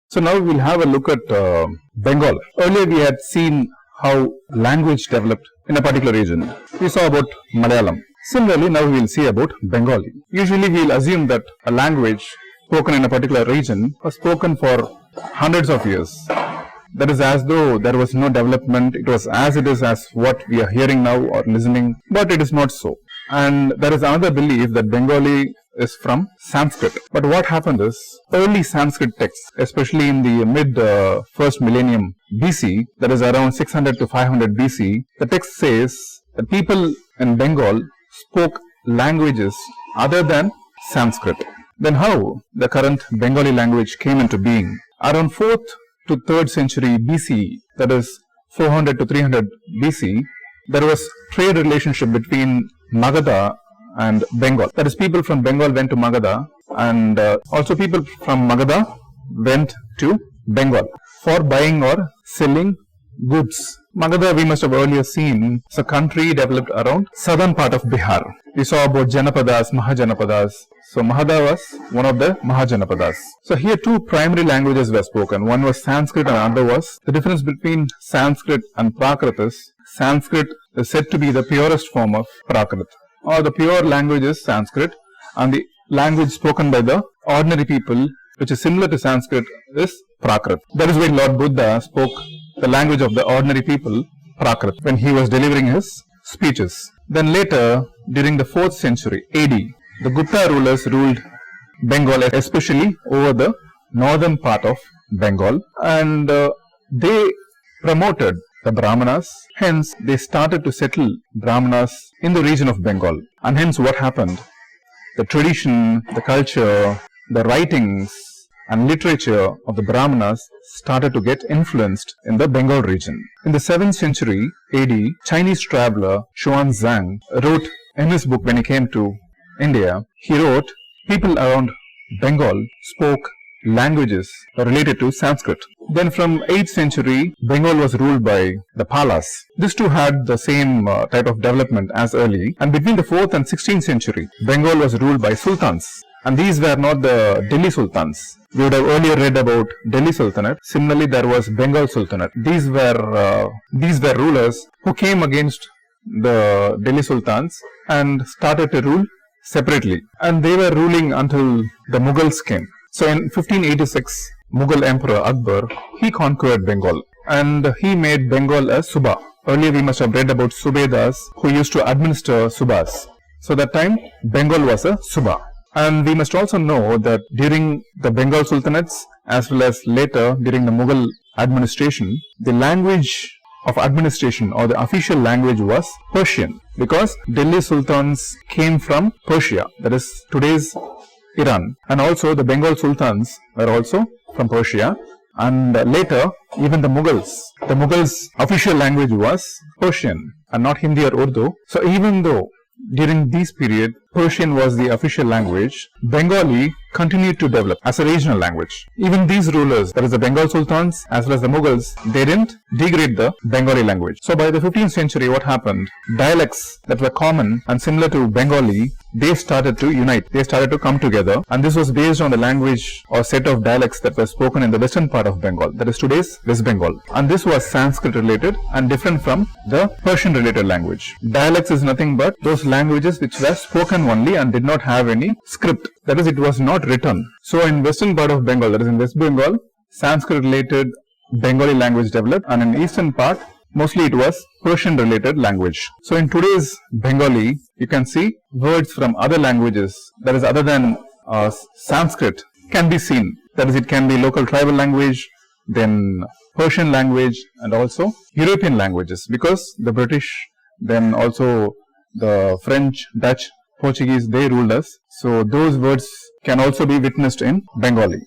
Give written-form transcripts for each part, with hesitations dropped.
So now we'll have a look at Bengal. Earlier we had seen how language developed in a particular region. We saw about Malayalam. Similarly, now we will see about Bengali. Usually we will assume that a language spoken in a particular region was spoken for hundreds of years. That is as though there was no development. It was as it is as what we are hearing now or listening, but it is not so. And there is another belief that Bengali is from Sanskrit. But what happened is, early Sanskrit texts, especially in the mid-first millennium BC, that is around 600 to 500 BC, the text says that people in Bengal spoke languages other than Sanskrit. Then how the current Bengali language came into being? Around 4th to 3rd century BC, that is 400 to 300 BC, there was trade relationship between Magadha and Bengal. That is, people from Bengal went to Magadha, and also people from Magadha went to Bengal for buying or selling goods. Magadha, we must have earlier seen, is a country developed around southern part of Bihar. We saw about Janapadas, Mahajanapadas. So Magadha was one of the Mahajanapadas. So here two primary languages were spoken. One was Sanskrit and another was, the difference between Sanskrit and Prakrit is, Sanskrit is said to be the purest form of Prakrit, or the pure language is Sanskrit, and the language spoken by the ordinary people, which is similar to Sanskrit, is Prakrit. That is why Lord Buddha spoke the language of the ordinary people, Prakrit, when he was delivering his speeches. Then later, during the 4th century AD, the Gupta rulers ruled Bengal, especially over the northern part of Bengal, and they promoted the Brahmanas. Hence, they started to settle Brahmanas in the region of Bengal. And hence what happened? The tradition, the culture, the writings and literature of the Brahmanas started to get influenced in the Bengal region. In the 7th century AD, Chinese traveler Xuanzang wrote in his book when he came to India, he wrote, people around Bengal spoke languages related to Sanskrit. Then from 8th century, Bengal was ruled by the Palas. These two had the same type of development as early. And between the 4th and 16th century, Bengal was ruled by sultans. And these were not the Delhi sultans. We would have earlier read about Delhi Sultanate. Similarly, there was Bengal Sultanate. These were rulers who came against the Delhi sultans and started to rule separately. And they were ruling until the Mughals came. So in 1586, Mughal Emperor Akbar, he conquered Bengal and he made Bengal a Suba. Earlier we must have read about Subedas who used to administer Subas. So that time Bengal was a Suba. And we must also know that during the Bengal Sultanates as well as later during the Mughal administration, the language of administration or the official language was Persian, because Delhi Sultans came from Persia, that is today's Iran, and also the Bengal Sultans were also from Persia, and later even the Mughals' official language was Persian and not Hindi or Urdu. So even though during this period Persian was the official language, Bengali continued to develop as a regional language. Even these rulers, that is the Bengal Sultans as well as the Mughals, they didn't degrade the Bengali language. So by the 15th century, what happened? Dialects that were common and similar to Bengali, they started to unite. They started to come together, and this was based on the language or set of dialects that were spoken in the western part of Bengal, that is today's West Bengal. And this was Sanskrit related and different from the Persian related language. Dialects is nothing but those languages which were spoken only and did not have any script. That is, it was not written. So in western part of Bengal, that is in West Bengal, Sanskrit related Bengali language developed, and in eastern part, mostly it was Persian related language. So in today's Bengali, you can see words from other languages, that is other than Sanskrit, can be seen. That is, it can be local tribal language, then Persian language, and also European languages, because the British, then also the French, Dutch, Portuguese, they ruled us. So those words can also be witnessed in Bengali.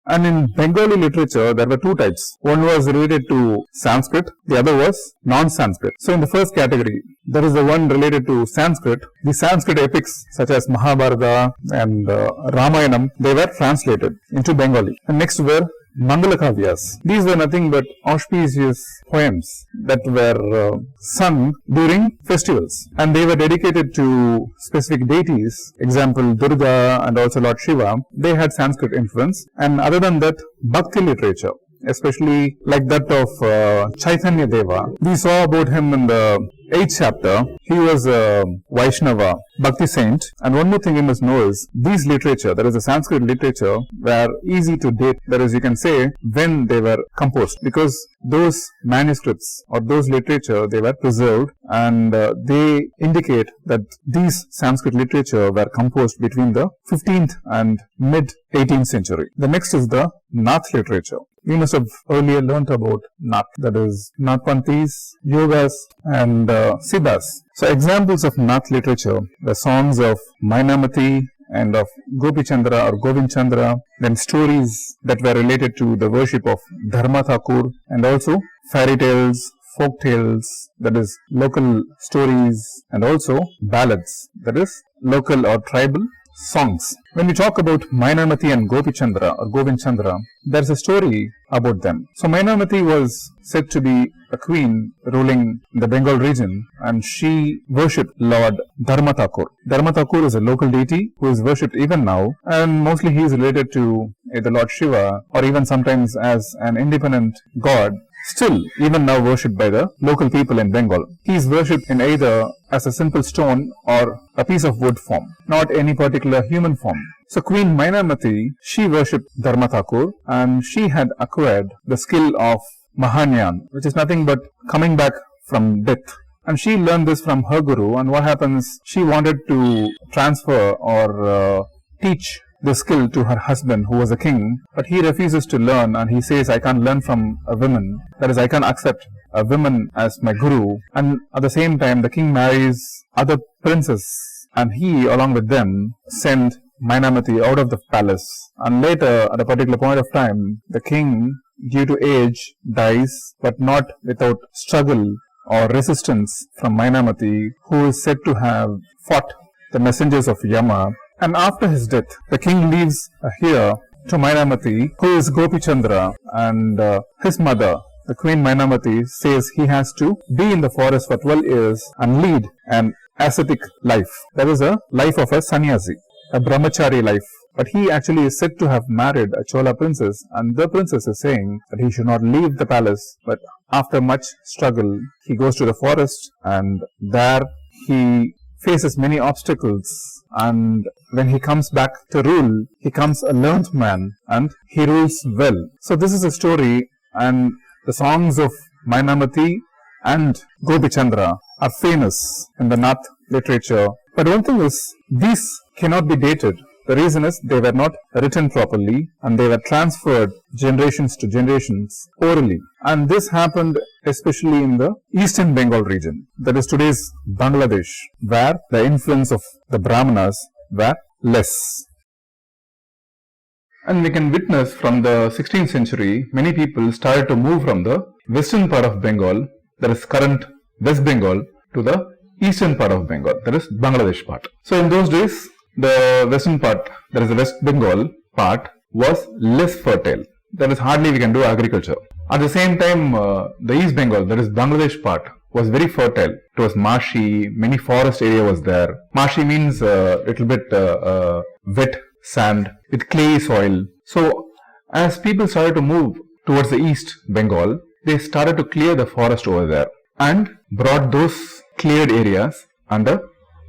And in Bengali literature, there were two types. One was related to Sanskrit, the other was non-Sanskrit. So in the first category, there is the one related to Sanskrit. The Sanskrit epics such as Mahabharata and Ramayanam, they were translated into Bengali. And next were Mangalakavyas. These were nothing but auspicious poems that were sung during festivals, and they were dedicated to specific deities. Example, Durga and also Lord Shiva. They had Sanskrit influence, and other than that, Bhakti literature, especially like that of Chaitanya Deva. We saw about him in the 8th chapter. He was a Vaishnava, Bhakti saint. And one more thing you must know is, these literature, that is the Sanskrit literature, were easy to date. That is, you can say when they were composed, because those manuscripts or those literature, they were preserved, and they indicate that these Sanskrit literature were composed between the 15th and mid 18th century. The next is the Nath literature. We must have earlier learnt about Nath, that is Nathpanthis, Yogas and Siddhas. So examples of Nath literature, the songs of Mainamati and of Gopichandra or Govindchandra, then stories that were related to the worship of Dharma Thakur, and also fairy tales, folk tales, that is local stories, and also ballads, that is local or tribal songs. When we talk about Mainamati and Gopichandra or Govindchandra, there is a story about them. So Mainamati was said to be a queen ruling the Bengal region, and she worshipped Lord Dharma Thakur. Dharma Thakur is a local deity who is worshipped even now, and mostly he is related to either Lord Shiva or even sometimes as an independent god, still even now worshipped by the local people in Bengal. He is worshipped in either as a simple stone or a piece of wood form, not any particular human form. So Queen Mainamati, she worshipped Dharma Thakur, and she had acquired the skill of Mahanyan, which is nothing but coming back from death. And she learned this from her guru, and what happens, she wanted to transfer or teach the skill to her husband, who was a king, but he refuses to learn, and he says, I can't learn from a woman, that is, I can't accept a woman as my guru. And at the same time, the king marries other princes, and he, along with them, send Mainamati out of the palace. And later, at a particular point of time, the king, due to age, dies, but not without struggle or resistance from Mainamati, who is said to have fought the messengers of Yama. And after his death, the king leaves here to Mainamati, who is Gopichandra, and his mother, the Queen Mainamati, says he has to be in the forest for 12 years and lead an ascetic life. That is a life of a sannyasi, a brahmachari life. But he actually is said to have married a Chola princess, and the princess is saying that he should not leave the palace, but after much struggle, he goes to the forest, and there he faces many obstacles, and when he comes back to rule, he comes a learned man, and he rules well. So this is a story, and the songs of Mainamati and Gopichandra are famous in the Nath literature. But one thing is, these cannot be dated. The reason is they were not written properly, and they were transferred generations to generations orally. And this happened especially in the eastern Bengal region, that is today's Bangladesh, where the influence of the Brahmanas were less. And we can witness from the 16th century, many people started to move from the western part of Bengal, that is current West Bengal, to the eastern part of Bengal, that is Bangladesh part. So in those days, the western part, that is the West Bengal part, was less fertile. That is, hardly we can do agriculture. At the same time, the East Bengal, that is Bangladesh part, was very fertile. It was marshy, many forest area was there. Marshy means a little bit wet sand with clayey soil. So as people started to move towards the East Bengal, they started to clear the forest over there and brought those cleared areas under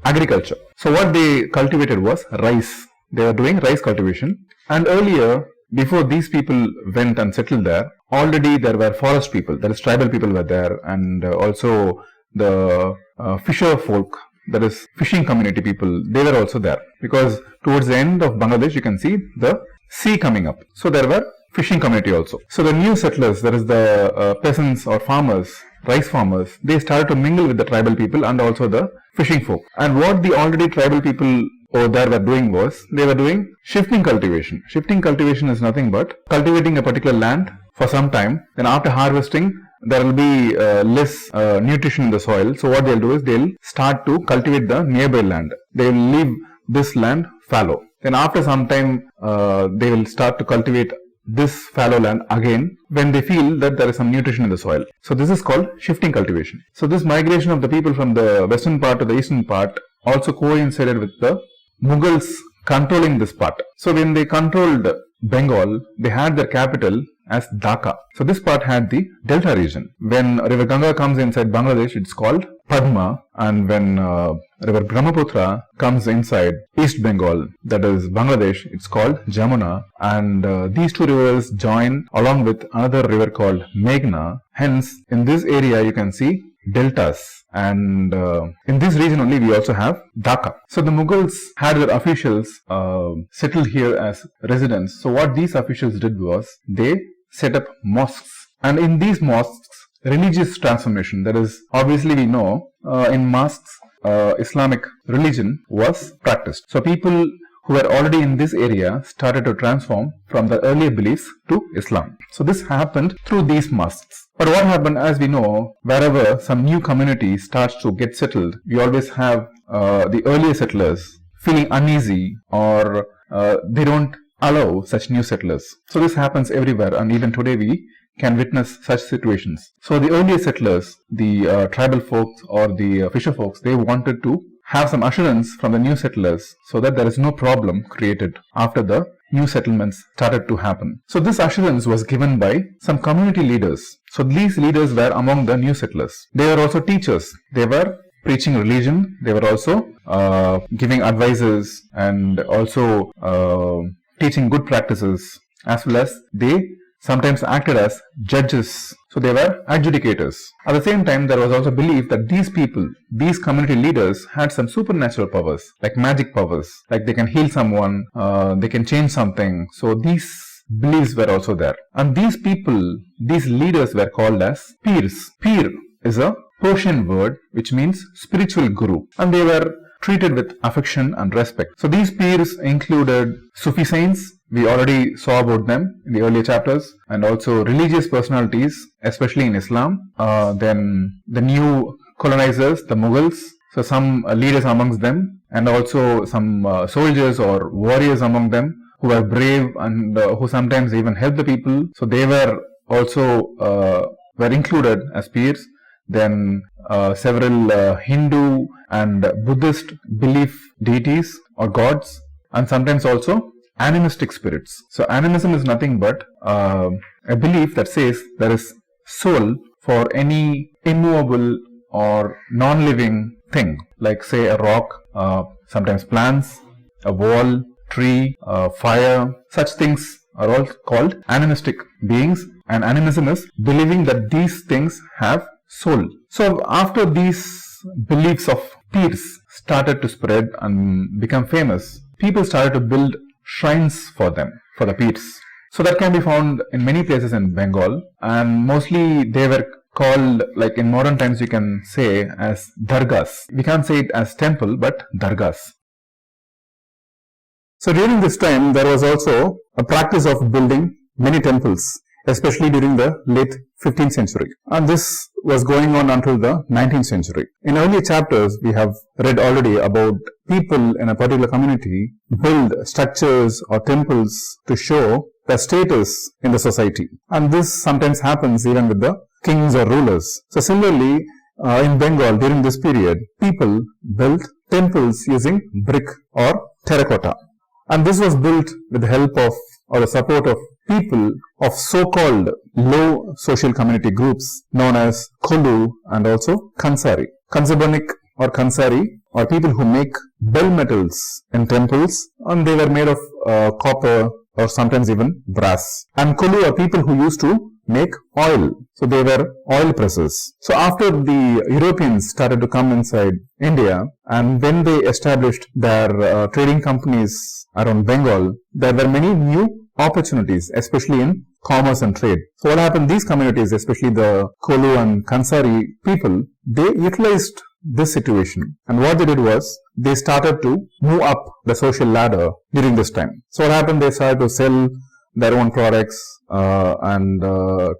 agriculture. So what they cultivated was rice. They were doing rice cultivation. And earlier, before these people went and settled there, already there were forest people, that is tribal people were there, and also the fisher folk, that is fishing community people, they were also there. Because towards the end of Bangladesh, you can see the sea coming up. So there were fishing community also. So the new settlers, that is the peasants or farmers, rice farmers, they started to mingle with the tribal people and also the fishing folk. And what the already tribal people over there were doing was, they were doing shifting cultivation. Shifting cultivation is nothing but cultivating a particular land for some time, then after harvesting, there will be less nutrition in the soil. So what they'll do is, they'll start to cultivate the nearby land. They will leave this land fallow. Then after some time, they will start to cultivate this fallow land again when they feel that there is some nutrition in the soil. So this is called shifting cultivation. So this migration of the people from the western part to the eastern part also coincided with the Mughals controlling this part. So when they controlled Bengal, they had their capital as Dhaka. So this part had the delta region. When river Ganga comes inside Bangladesh, it's called Padma, and when river Brahmaputra comes inside East Bengal, that is Bangladesh, it's called Jamuna, and these two rivers join along with another river called Meghna. Hence, in this area you can see deltas, and in this region only we also have Dhaka. So the Mughals had their officials settled here as residents. So what these officials did was they set up mosques, and in these mosques religious transformation, that is, obviously we know in mosques Islamic religion was practiced. So people who were already in this area started to transform from the earlier beliefs to Islam. So this happened through these mosques. But what happened, as we know, wherever some new community starts to get settled, we always have the earlier settlers feeling uneasy, or they don't allow such new settlers. So this happens everywhere, and even today we can witness such situations. So the earlier settlers, the tribal folks or the fisher folks, they wanted to have some assurance from the new settlers so that there is no problem created after the new settlements started to happen. So this assurance was given by some community leaders. So these leaders were among the new settlers. They were also teachers. They were preaching religion. They were also giving advices and also teaching good practices, as well as they sometimes acted as judges. So they were adjudicators. At the same time, there was also belief that these people, these community leaders, had some supernatural powers, like magic powers, like they can heal someone, they can change something. So these beliefs were also there. And these people, these leaders were called as peers. Peer is a Persian word which means spiritual guru, and they were treated with affection and respect. So these peers included Sufi saints. We already saw about them in the earlier chapters, and also religious personalities, especially in Islam. Then the new colonizers, the Mughals, so some leaders amongst them, and also some soldiers or warriors among them who were brave and who sometimes even helped the people. So they were also were included as peers. Then several Hindu and Buddhist belief deities or gods, and sometimes also animistic spirits. So animism is nothing but a belief that says there is soul for any immovable or non-living thing, like say a rock, sometimes plants, a wall, tree, fire. Such things are all called animistic beings, and animism is believing that these things have soul. So after these beliefs of peers started to spread and become famous, people started to build shrines for them, for the peers. So that can be found in many places in Bengal, and mostly they were called, like in modern times you can say, as dargahs. We can't say it as temple, but dargahs. So during this time there was also a practice of building many temples, especially during the late 15th century, and this was going on until the 19th century. In earlier chapters we have read already about people in a particular community build structures or temples to show their status in the society, and this sometimes happens even with the kings or rulers. So similarly, in Bengal during this period, people built temples using brick or terracotta, and this was built with the help of or the support of people of so-called low social community groups known as Kolu and also Kansari. Kansabanik or Kansari are people who make bell metals in temples, and they were made of copper or sometimes even brass. And Kolu are people who used to make oil. So they were oil presses. So after the Europeans started to come inside India, and when they established their trading companies around Bengal, there were many new opportunities, especially in commerce and trade. So what happened, these communities, especially the Kolu and Kansari people, they utilized this situation, and what they did was they started to move up the social ladder during this time. So what happened, they started to sell their own products and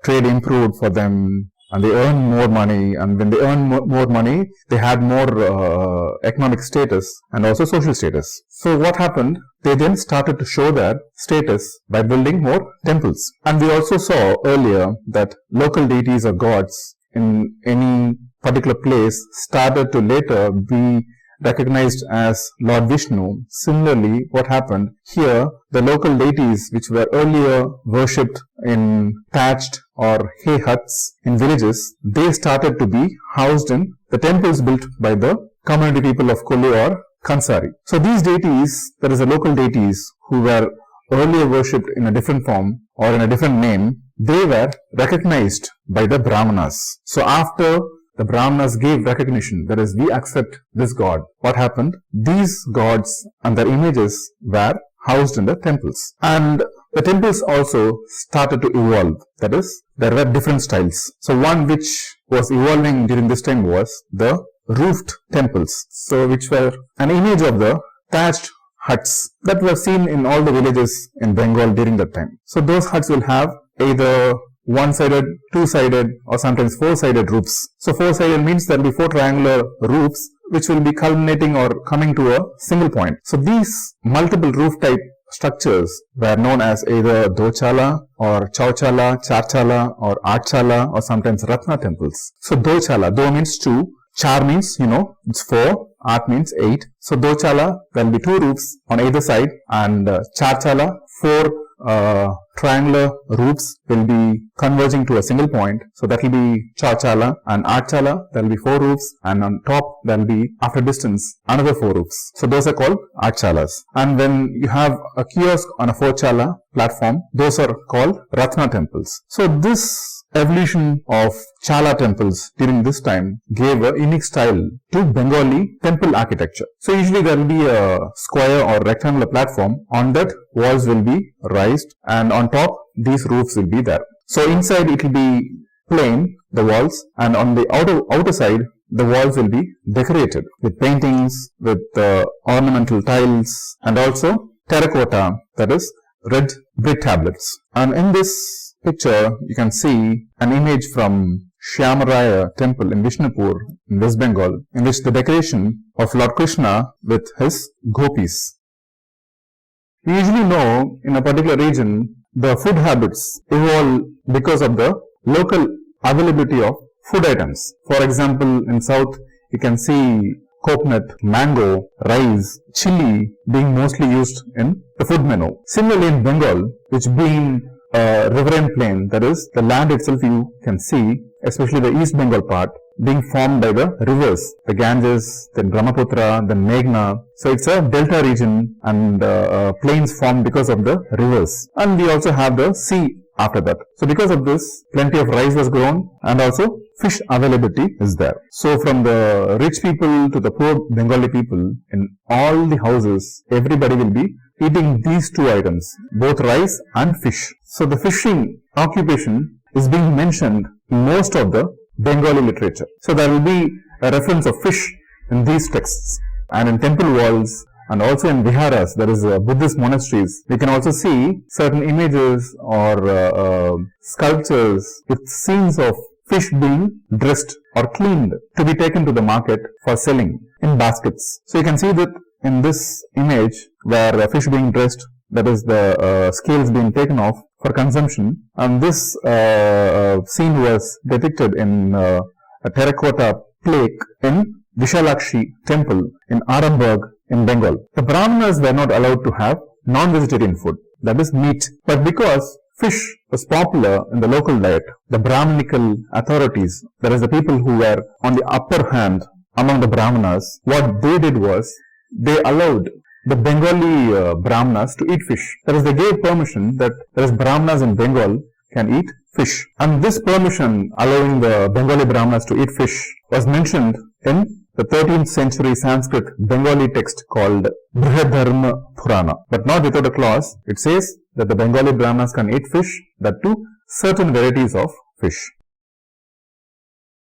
trade improved for them, and they earn more money, and when they earn more money, they had more economic status and also social status. So what happened? They then started to show their status by building more temples. And we also saw earlier that local deities or gods in any particular place started to later be recognized as Lord Vishnu. Similarly, what happened here, the local deities which were earlier worshipped in thatched or hay huts in villages, they started to be housed in the temples built by the community people of Kolu or Kansari. So these deities, there is a local deities who were earlier worshipped in a different form or in a different name, they were recognized by the Brahmanas. So after the Brahmanas gave recognition, that is, we accept this god, what happened? These gods and their images were housed in the temples. And the temples also started to evolve. That is, there were different styles. So one which was evolving during this time was the roofed temples. So which were an image of the thatched huts that were seen in all the villages in Bengal during that time. So those huts will have either one-sided, two-sided or sometimes four-sided roofs. So four-sided means there will be four triangular roofs which will be culminating or coming to a single point. So these multiple roof type structures were known as either Dochala or Chauchala, Charchala or Artchala or sometimes Ratna temples. So Dochala, Do means two, Char means, it's 4, Art means 8. So Dochala, there will be two roofs on either side, and Charchala, 4 triangular roofs will be converging to a single point. So that will be Chauchala, and Artchala, there will be 4 roofs, and on top there will be, after distance, another 4 roofs. So those are called Artchalas. And when you have a kiosk on a 4-chala platform, those are called Ratna temples. So this evolution of Chala temples during this time gave a unique style to Bengali temple architecture. So usually there will be a square or rectangular platform. On that, walls will be raised, and on top these roofs will be there. So inside it will be plain, the walls, and on the outer side the walls will be decorated with paintings, with ornamental tiles, and also terracotta, that is red brick tablets. And in this picture, you can see an image from Shyamaraya temple in Vishnupur in West Bengal, in which the decoration of Lord Krishna with his gopis. We usually know in a particular region, the food habits evolve because of the local availability of food items. For example, in South, you can see coconut, mango, rice, chili being mostly used in the food menu. Similarly, in Bengal, which being a riverine plain, that is, the land itself you can see, especially the East Bengal part, being formed by the rivers, the Ganges, then Brahmaputra, then Meghna. So it's a delta region, and plains formed because of the rivers. And we also have the sea after that. So because of this, plenty of rice was grown, and also fish availability is there. So from the rich people to the poor Bengali people, in all the houses, everybody will be eating these two items, both rice and fish. So the fishing occupation is being mentioned in most of the Bengali literature. So there will be a reference of fish in these texts. And in temple walls and also in viharas, there is Buddhist monasteries, we can also see certain images or sculptures with scenes of fish being dressed or cleaned to be taken to the market for selling in baskets. So you can see that in this image where the fish being dressed, that is the scales being taken off for consumption, and this scene was depicted in a terracotta plaque in Vishalakshi temple in Arambagh in Bengal. The Brahmanas were not allowed to have non-vegetarian food, that is meat, but because fish was popular in the local diet, the Brahmanical authorities, that is the people who were on the upper hand among the Brahmanas, what they did was they allowed the Bengali Brahmanas to eat fish. That is, they gave permission that there is Brahmanas in Bengal can eat fish. And this permission allowing the Bengali Brahmanas to eat fish was mentioned in the 13th century Sanskrit Bengali text called Brihadharma Purana. But not without a clause. It says that the Bengali Brahmanas can eat fish, that too certain varieties of fish.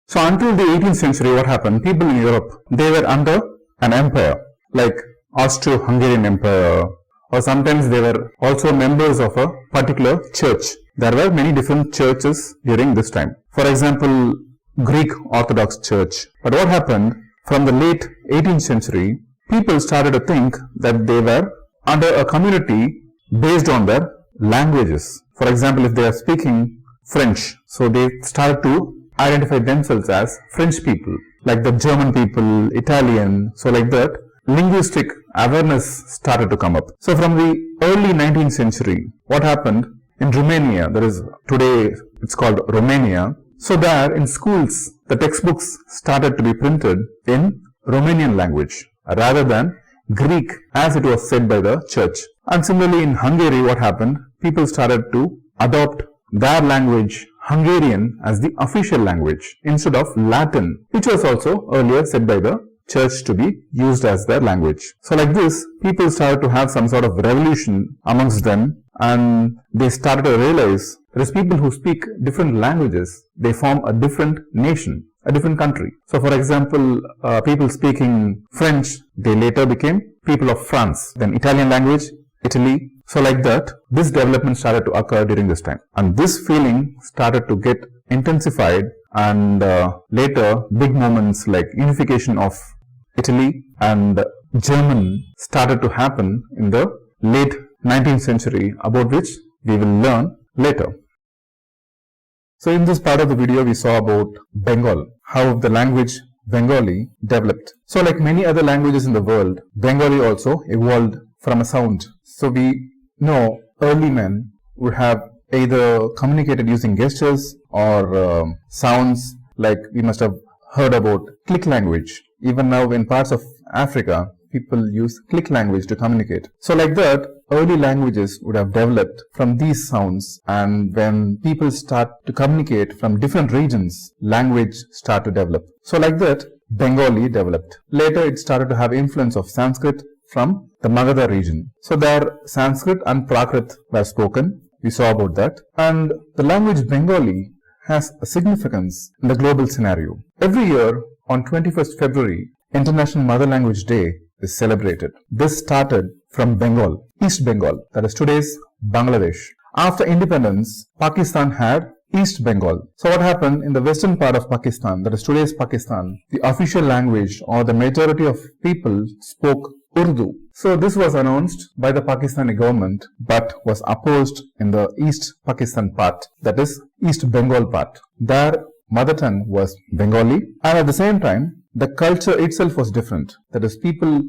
So until the 18th century, what happened? People in Europe, they were under an empire like Austro-Hungarian Empire, or sometimes they were also members of a particular church. There were many different churches during this time. For example, Greek Orthodox Church. But what happened? From the late 18th century, people started to think that they were under a community based on their languages. For example, if they are speaking French, so they started to identify themselves as French people, like the German people, Italian, so like that, linguistic awareness started to come up. So from the early 19th century, what happened in Romania, that is today it's called Romania, so there in schools, the textbooks started to be printed in Romanian language rather than Greek as it was said by the church. And similarly in Hungary, what happened? People started to adopt their language, Hungarian, as the official language instead of Latin, which was also earlier said by the church to be used as their language. So like this, people started to have some sort of revolution amongst them, and they started to realize there is people who speak different languages, they form a different nation, a different country. So for example, people speaking French, they later became people of France. Then Italian language, Italy. So like that, this development started to occur during this time. And this feeling started to get intensified, and later big moments like unification of Italy and German started to happen in the late 19th century, about which we will learn later. So in this part of the video, we saw about Bengal, how the language Bengali developed. So like many other languages in the world, Bengali also evolved from a sound. So we know early men would have either communicated using gestures or sounds, like we must have heard about click language. Even now in parts of Africa, people use click language to communicate. So like that, early languages would have developed from these sounds, and when people start to communicate from different regions, language start to develop. So like that, Bengali developed. Later it started to have influence of Sanskrit from the Magadha region. So there Sanskrit and Prakrit were spoken. We saw about that. And the language Bengali has a significance in the global scenario. Every year on 21st February, International Mother Language Day is celebrated. This started from Bengal, East Bengal, that is today's Bangladesh. After independence, Pakistan had East Bengal. So what happened in the western part of Pakistan, that is today's Pakistan, the official language or the majority of people spoke Urdu. So this was announced by the Pakistani government but was opposed in the East Pakistan part, that is East Bengal part. Their mother tongue was Bengali, and at the same time the culture itself was different. That is, people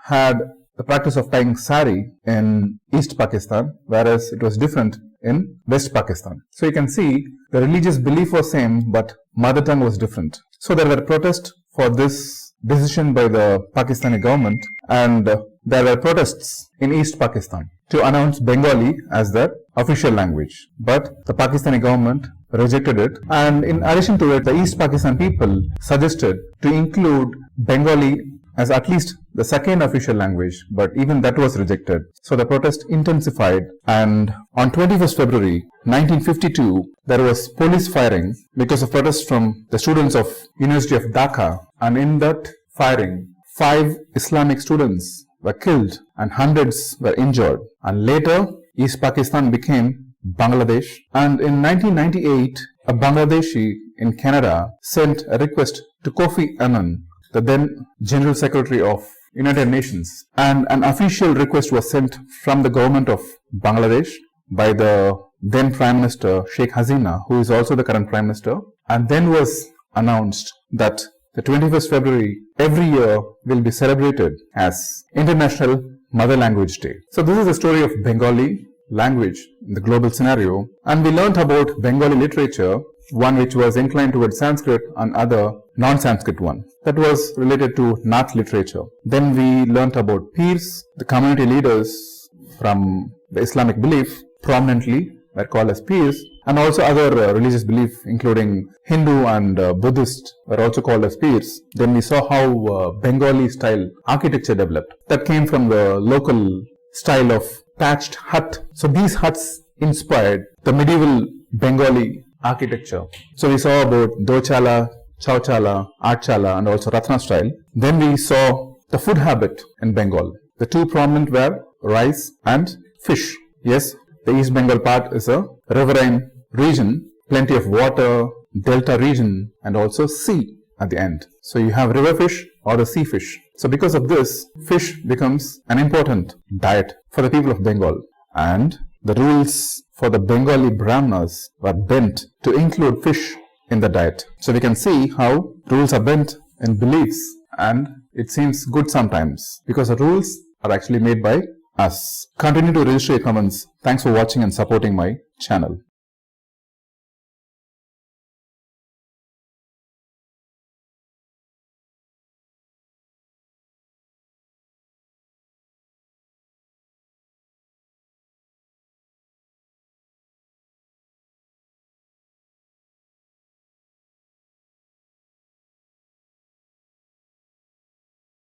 had the practice of tying sari in East Pakistan, whereas it was different in West Pakistan. So you can see the religious belief was same, but mother tongue was different. So there were protests for this decision by the Pakistani government, and there were protests in East Pakistan to announce Bengali as their official language. But the Pakistani government rejected it, and in addition to it, the East Pakistan people suggested to include Bengali as at least the second official language, but even that was rejected. So the protest intensified, and on 21st February 1952, there was police firing because of protests from the students of University of Dhaka, and in that firing, 5 Islamic students were killed and hundreds were injured. And later, East Pakistan became Bangladesh, and in 1998, a Bangladeshi in Canada sent a request to Kofi Annan, the then General Secretary of United Nations, and an official request was sent from the government of Bangladesh by the then Prime Minister Sheikh Hasina, who is also the current Prime Minister, and then was announced that the 21st February every year will be celebrated as International Mother Language Day. So this is the story of Bengali language in the global scenario, and we learnt about Bengali literature, one which was inclined towards Sanskrit and other non-Sanskrit one that was related to Nath literature. Then we learnt about peers, the community leaders from the Islamic belief prominently were called as peers, and also other religious belief including Hindu and Buddhist were also called as peers. Then we saw how Bengali style architecture developed. That came from the local style of thatched hut. So these huts inspired the medieval Bengali architecture. So we saw about Dochala, Chowchala, Artchala and also Ratna style. Then we saw the food habit in Bengal. The two prominent were rice and fish. Yes, the East Bengal part is a riverine region, plenty of water, delta region and also sea at the end. So you have river fish or the sea fish. So because of this, fish becomes an important diet for the people of Bengal. And the rules for the Bengali Brahmanas were bent to include fish in the diet. So we can see how rules are bent in beliefs, and it seems good sometimes because the rules are actually made by us. Continue to register your comments. Thanks for watching and supporting my channel.